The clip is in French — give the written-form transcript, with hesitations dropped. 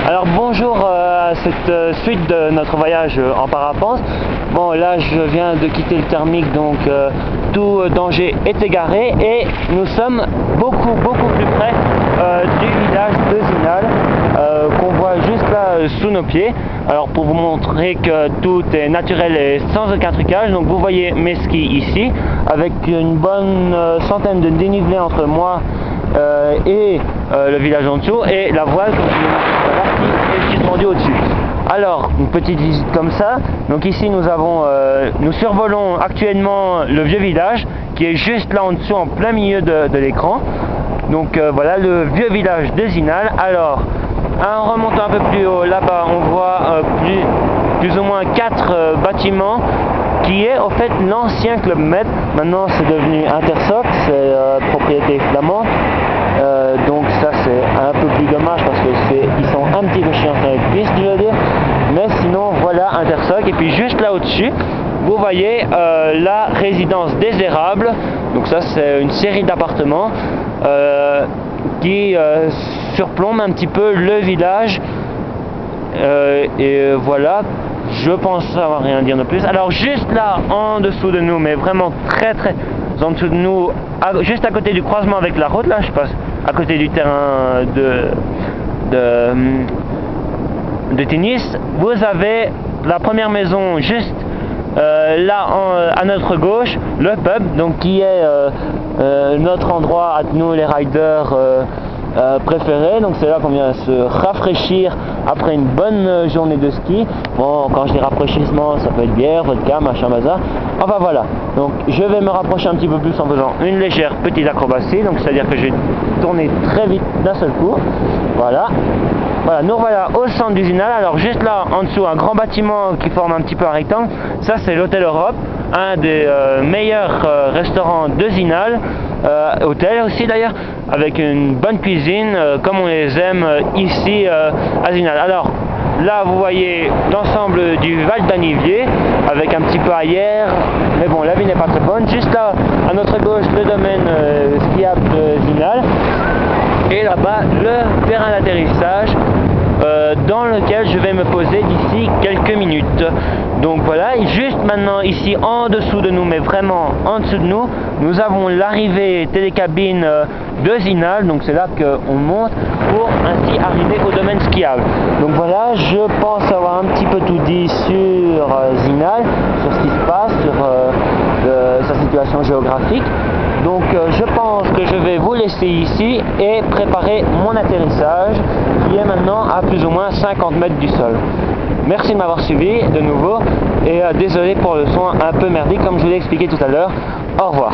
Alors bonjour à cette suite de notre voyage en parapente. Bon, là je viens de quitter le thermique, donc tout danger est égaré et nous sommes beaucoup plus près du village de Zinal qu'on voit juste là sous nos pieds. Alors pour vous montrer que tout est naturel et sans aucun trucage, donc vous voyez mes skis ici avec une bonne centaine de dénivelés entre moi et le village en dessous, et la voile comme je l'ai qui est suspendue au-dessus. Alors, une petite visite comme ça. Donc ici nous survolons actuellement le vieux village qui est juste là en dessous, en plein milieu de l'écran. Donc voilà le vieux village de Zinal. Alors, en remontant un peu plus haut, là-bas on voit plus ou moins 4 bâtiments qui est au fait l'ancien Club Med. Maintenant c'est devenu Intersoc, c'est propriété flamande. Donc ça c'est un peu plus dommage parce que ils sont un petit peu chiants avec piste, je veux dire. Mais sinon voilà Intersoc. Et puis juste là au-dessus, vous voyez la résidence des Érables. Donc ça c'est une série d'appartements qui surplombe un petit peu le village. Et voilà, je pense savoir rien dire de plus. Alors juste là en dessous de nous, mais vraiment très en dessous de nous, juste à côté du croisement avec la route, là je passe à côté du terrain de tennis, vous avez la première maison juste là à notre gauche, le pub, donc qui est notre endroit à nous les riders préféré. Donc c'est là qu'on vient se rafraîchir après une bonne journée de ski. Bon, quand je dis rafraîchissement, ça peut être bière, vodka, machin bazar. Enfin voilà, donc je vais me rapprocher un petit peu plus en faisant une légère petite acrobatie, donc c'est à dire que je vais tourner très vite d'un seul coup. Voilà, nous revoilà au centre du Zinal. Alors juste là en dessous, un grand bâtiment qui forme un petit peu un rectangle, ça c'est l'hôtel Europe, un des meilleurs restaurants de Zinal, hôtel aussi d'ailleurs, avec une bonne cuisine comme on les aime ici à Zinal. Alors là vous voyez l'ensemble du Val d'Anivier avec un petit peu ailleurs, mais bon la vie n'est pas très bonne. Juste là à notre gauche le domaine skiable de Zinal, et là-bas le terrain d'atterrissage dans lequel je vais me poser d'ici quelques minutes. Donc voilà, et juste maintenant ici en dessous de nous, mais vraiment en dessous de nous, nous avons l'arrivée télécabine de Zinal. Donc c'est là qu'on monte pour ainsi arriver au domaine skiable. Donc voilà, je pense avoir un petit peu tout dit sur Zinal, sur ce qui se passe, sur sa situation géographique. Donc je pense que je vais vous laisser ici et préparer mon atterrissage qui est maintenant à plus ou moins 50 mètres du sol. Merci de m'avoir suivi de nouveau et désolé pour le son un peu merdique comme je vous l'ai expliqué tout à l'heure. Au revoir.